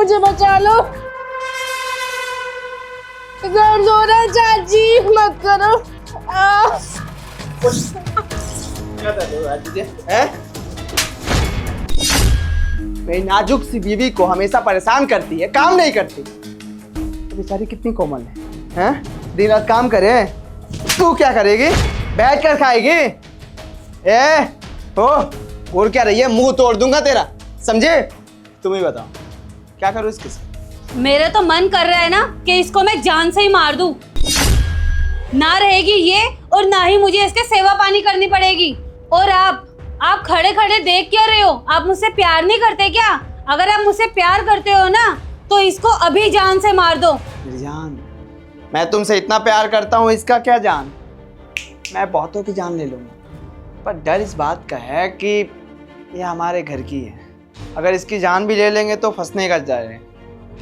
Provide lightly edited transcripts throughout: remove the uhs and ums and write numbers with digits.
मुझे बचा लो। दर्द हो रहा है चाची, मत करो। क्या दर्द हो रहा है तुझे? हैं? मेरी नाजुक सी बीवी को हमेशा परेशान करती है, काम नहीं करती। तो बेचारी कितनी कोमल है, हैं? दिन रात काम करे, तू क्या करेगी? बैठ कर खाएगी? हो और क्या रही है, मुंह तोड़ दूंगा तेरा, समझे? तुम ही बताओ क्या करूँ इसके साथ? मेरा तो मन कर रहा है ना कि इसको मैं जान से ही मार दूं। ना रहेगी ये और ना ही मुझे इसके सेवा पानी करनी पड़ेगी। और आप खड़े खड़े देख क्या रहे हो? आप मुझसे प्यार नहीं करते क्या? अगर आप मुझसे प्यार करते हो ना तो इसको अभी जान से मार दो। जान? मैं तुमसे इतना प्यार करता हूँ, इसका क्या जान? मैं बहुतों की जान ले लूँगा, पर डर इस बात का है कि ये हमारे घर की है। अगर इसकी जान भी ले लेंगे तो फंसने का डर है।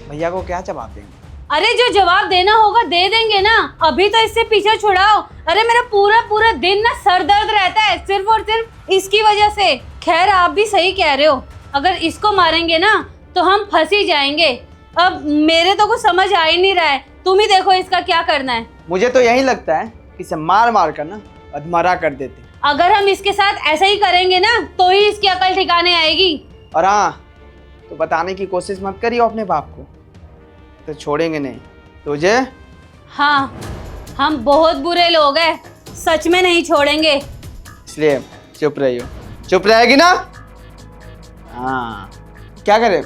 भैया को क्या जवाब देंगे? अरे जो जवाब देना होगा दे देंगे ना, अभी तो इससे पीछे छुड़ाओ। अरे मेरा पूरा दिन ना सर दर्द रहता है सिर्फ और सिर्फ इसकी वजह से। खैर आप भी सही कह रहे हो, अगर इसको मारेंगे ना तो हम फंस ही जाएंगे। अब मेरे तो कुछ समझ आ ही नहीं रहा है, तुम ही देखो इसका क्या करना है। मुझे तो यही लगता है कि इसे मार मार कर ना अधमरा कर देते। अगर हम इसके साथ ऐसा ही करेंगे ना तो ही इसकी अकल ठिकाने आएगी। और हाँ, तो बताने की कोशिश मत करियो अपने बाप को, तो छोड़ेंगे नहीं तुझे। हाँ, हम बहुत बुरे लोग हैं, सच में नहीं छोड़ेंगे। इसलिए चुप रहियो। चुप रहेगी ना? हाँ, क्या करे?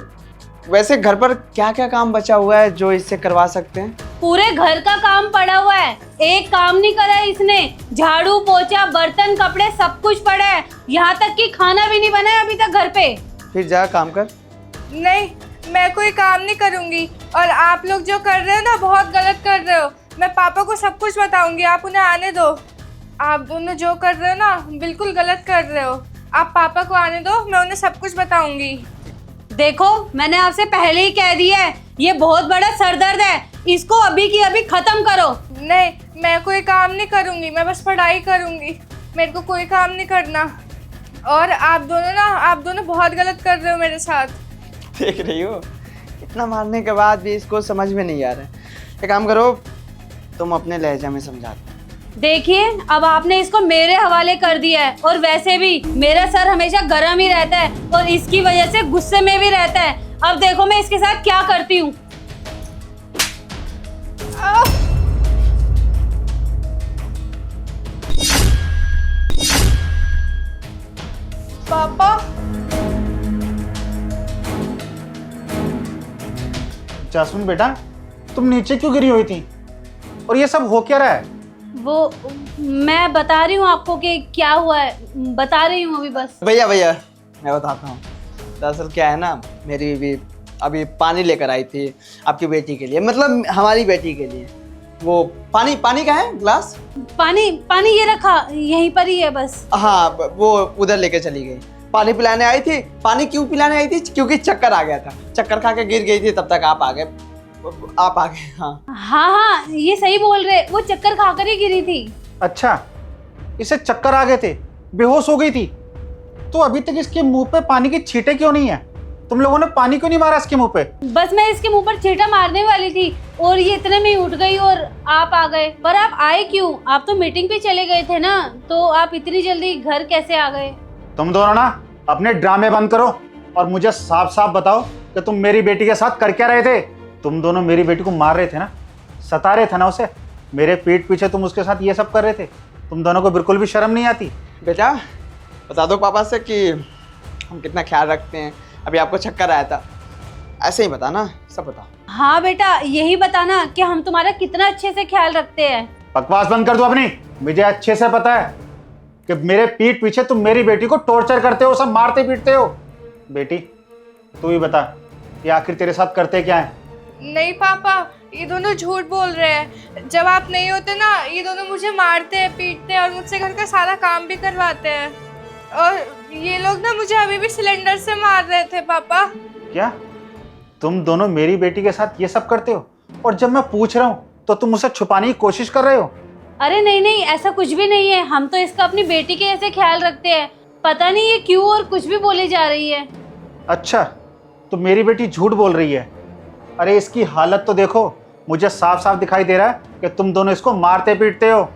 वैसे घर पर क्या क्या काम बचा हुआ है जो इससे करवा सकते हैं? पूरे घर का काम पड़ा हुआ है, एक काम नहीं करा है इसने। झाड़ू पोछा बर्तन कपड़े सब कुछ पड़ा है, यहाँ तक कि खाना भी नहीं बना है अभी तक घर पे। फिर जा काम कर। नहीं, मैं कोई काम नहीं करूंगी। और आप लोग जो कर रहे हो ना बहुत गलत कर रहे हो। मैं पापा को सब कुछ बताऊंगी, आप उन्हें आने दो। आप दोनों जो कर रहे हो ना बिल्कुल गलत कर रहे हो। आप पापा को आने दो, मैं उन्हें सब कुछ बताऊंगी। देखो मैंने आपसे पहले ही कह दिया है, ये बहुत बड़ा सरदर्द है, इसको अभी की अभी खत्म करो। नहीं, मैं कोई काम नहीं करूंगी, मैं बस पढ़ाई करूंगी। मेरे को कोई काम नहीं करना। और आप दोनों बहुत गलत कर रहे हो मेरे साथ। देख रही हो, इतना मारने के बाद भी इसको समझ में नहीं आ रहा है। एक काम करो, तुम अपने लहजा में समझा दो। देखिए अब आपने इसको मेरे हवाले कर दिया है, और वैसे भी मेरा सर हमेशा गर्म ही रहता है और इसकी वजह से गुस्से में भी रहता है। अब देखो मैं इसके साथ क्या करती हूँ। पापा, जासमीन बेटा, तुम नीचे क्यों गिरी हुई थी और ये सब हो क्या रहा है? वो मैं बता रही हूँ आपको कि क्या हुआ है, बता रही हूँ अभी बस। भैया मैं बताता हूँ। दरअसल क्या है ना, मेरी बीवी अभी पानी लेकर आई थी आपकी बेटी के लिए, मतलब हमारी बेटी के लिए। वो पानी का है ग्लास? पानी ये रखा यहीं पर ही है बस। हाँ, वो उधर लेके चली गई। पानी पिलाने आई थी। पानी क्यों पिलाने आई थी? क्योंकि चक्कर आ गया था, चक्कर खा के गिर गई थी, तब तक आप आ गए। हाँ ये सही बोल रहे, वो चक्कर खाकर ही गिरी थी। अच्छा, इसे चक्कर आ गए थे, बेहोश हो गई थी। तो अभी तक इसके मुंह पे पानी की छींटे क्यों नहीं है? तुम लोगों ने पानी क्यों नहीं मारा इसके मुंह पे? बस मैं इसके मुंह पर छींटा मारने वाली थी और ये इतने में उठ गई और आप आ गए। पर आप आए क्यों? आप तो मीटिंग पे चले गए थे ना, तो आप इतनी जल्दी घर कैसे आ गए? तुम दोनों ना अपने ड्रामे बंद करो और मुझे साफ साफ बताओ कि तुम मेरी बेटी के साथ कर क्या रहे थे? तुम दोनों मेरी बेटी को मार रहे थे ना, सता रहे थे ना उसे। मेरे पीठ पीछे तुम उसके साथ ये सब कर रहे थे। तुम दोनों को बिल्कुल भी शर्म नहीं आती? बेटा बता दो पापा से कि हम कितना ख्याल रखते हैं। अभी आपको चक्कर आया था, ऐसे ही बताना, सब बताओ। हाँ बेटा, यही बताना कि हम तुम्हारा कितना अच्छे से ख्याल रखते हैं। बकवास बंद कर दो अपनी। मुझे अच्छे से पता है कि मेरे पीठ पीछे तुम मेरी बेटी को टॉर्चर करते हो, सब मारते पीटते हो। बेटी तू ही बता, ये आखिर तेरे साथ करते क्या है? नहीं पापा, ये दोनों झूठ बोल रहे हैं। जब आप नहीं होते ना, ये दोनों मुझे मारते हैं, पीटते हैं और मुझसे घर का सारा काम भी करवाते हैं। और ये लोग ना मुझे अभी भी सिलेंडर से मार रहे थे पापा। क्या तुम दोनों मेरी बेटी के साथ ये सब करते हो? और जब मैं पूछ रहा हूँ तो तुम उसे छुपाने की कोशिश कर रहे हो? अरे नहीं, ऐसा कुछ भी नहीं है। हम तो इसका अपनी बेटी के जैसे ख्याल रखते हैं। पता नहीं ये क्यों और कुछ भी बोली जा रही है। अच्छा, तो मेरी बेटी झूठ बोल रही है अरे इसकी हालत तो देखो, मुझे साफ साफ दिखाई दे रहा है कि तुम दोनों इसको मारते पीटते हो।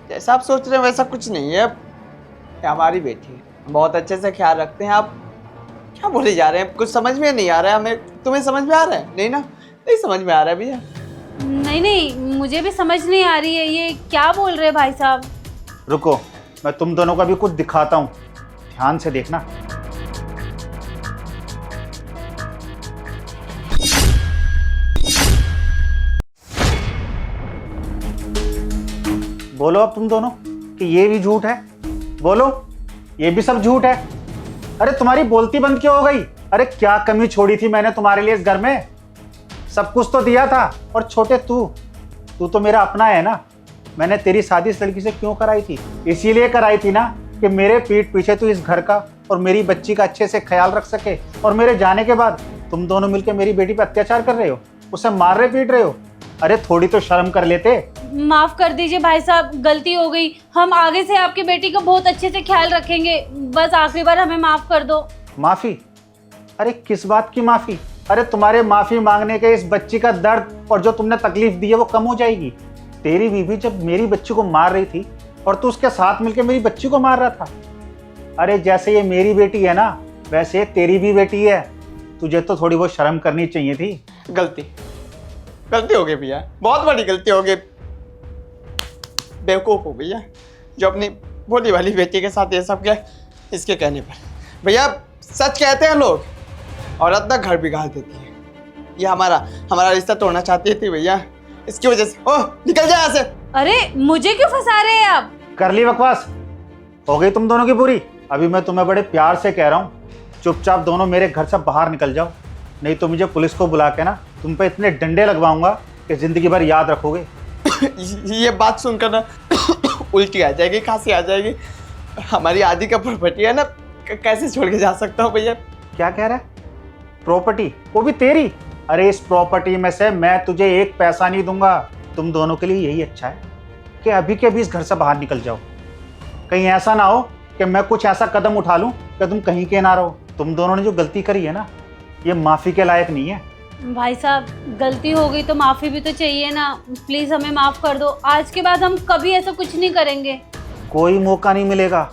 जैसा आप सोच रहे हैं वैसा कुछ नहीं है, ये हमारी बेटी है, हम बहुत अच्छे से ख्याल रखते हैं। आप क्या बोले जा रहे हैं, कुछ समझ में नहीं आ रहा है हमें। तुम्हें समझ में आ रहा है? नहीं ना, नहीं समझ में आ रहा है भैया। नहीं नहीं, मुझे भी समझ नहीं आ रही है, ये क्या बोल रहे हैं भाई साहब। रुको, मैं तुम दोनों को भी कुछ दिखाता हूँ, ध्यान से देखना। बोलो अब तुम दोनों कि ये भी झूठ है, बोलो ये भी सब झूठ है। अरे तुम्हारी बोलती बंद क्यों हो गई? अरे क्या कमी छोड़ी थी मैंने तुम्हारे लिए इस घर में? सब कुछ तो दिया था। और छोटे तू तो मेरा अपना है ना। मैंने तेरी शादी इस लड़की से क्यों कराई थी? इसीलिए कराई थी ना कि मेरे पीठ पीछे तू इस घर का और मेरी बच्ची का अच्छे से ख्याल रख सके। और मेरे जाने के बाद तुम दोनों मिलकर मेरी बेटी पर अत्याचार कर रहे हो, उसे मार रहे पीट रहे हो। अरे थोड़ी तो शर्म कर लेते। माफ कर दीजिए भाई साहब, गलती हो गई। हम आगे से आपकी बेटी का बहुत अच्छे से ख्याल रखेंगे, बस आखिरी बार हमें माफ कर दो। माफी? अरे किस बात की माफी? अरे तुम्हारे माफी मांगने के इस बच्ची का दर्द और जो तुमने तकलीफ दी है वो कम हो जाएगी। तेरी बीवी जब मेरी बच्ची को मार रही थी और तू उसके साथ मिलकर मेरी बच्ची को मार रहा था। अरे जैसे ये मेरी बेटी है ना, वैसे तेरी भी बेटी है। तुझे तो थोड़ी बहुत शर्म करनी चाहिए थी। गलती हो गई भैया, बहुत बड़ी गलती हो गई। बेवकूफ़ हो भैया जो अपनी भोली वाली बेटी के साथ ये सब किया इसके कहने पर। भैया सच कहते हैं लोग, औरत ना घर बिगाड़ देती है। ये हमारा रिश्ता तोड़ना चाहती थी भैया, इसकी वजह से। ओह निकल जाए यहाँ से। अरे मुझे क्यों फंसा रहे हैं आप? कर ली बकवास, हो गई तुम दोनों की पूरी। अभी मैं तुम्हें बड़े प्यार से कह रहा हूँ, चुपचाप दोनों मेरे घर से बाहर निकल जाओ, नहीं तो मुझे पुलिस को बुला के ना तुम पे इतने डंडे लगवाऊंगा कि जिंदगी भर याद रखोगे। ये बात सुनकर ना उल्टी आ जाएगी, खांसी आ जाएगी। हमारी आदि का प्रॉपर्टी है ना, कैसे छोड़ के जा सकता हूँ भैया? क्या कह रहा है? प्रॉपर्टी? वो भी तेरी? अरे इस प्रॉपर्टी में से मैं तुझे एक पैसा नहीं दूंगा। तुम दोनों के लिए यही अच्छा है कि अभी के अभी इस घर से बाहर निकल जाओ। कहीं ऐसा ना हो कि मैं कुछ ऐसा कदम उठा लूं कि तुम कहीं के ना रहो। तुम दोनों ने जो गलती करी है ना, ये माफ़ी के लायक नहीं है। भाई साहब गलती हो गई तो माफ़ी भी तो चाहिए ना, प्लीज़ हमें माफ़ कर दो। आज के बाद हम कभी ऐसा कुछ नहीं करेंगे। कोई मौका नहीं मिलेगा,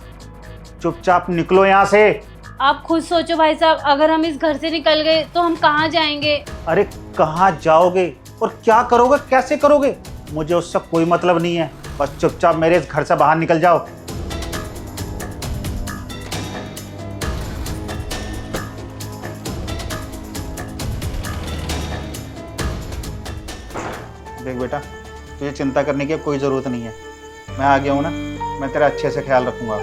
चुपचाप निकलो यहाँ से। आप खुद सोचो भाई साहब, अगर हम इस घर से निकल गए तो हम कहाँ जाएंगे? अरे कहाँ जाओगे और क्या करोगे, कैसे करोगे, मुझे उससे कोई मतलब नहीं है। बस चुपचाप मेरे इस घर से बाहर निकल जाओ। देख बेटा, तुझे चिंता करने की अब कोई ज़रूरत नहीं है। मैं आ गया हूँ ना, मैं तेरा अच्छे से ख्याल रखूँगा।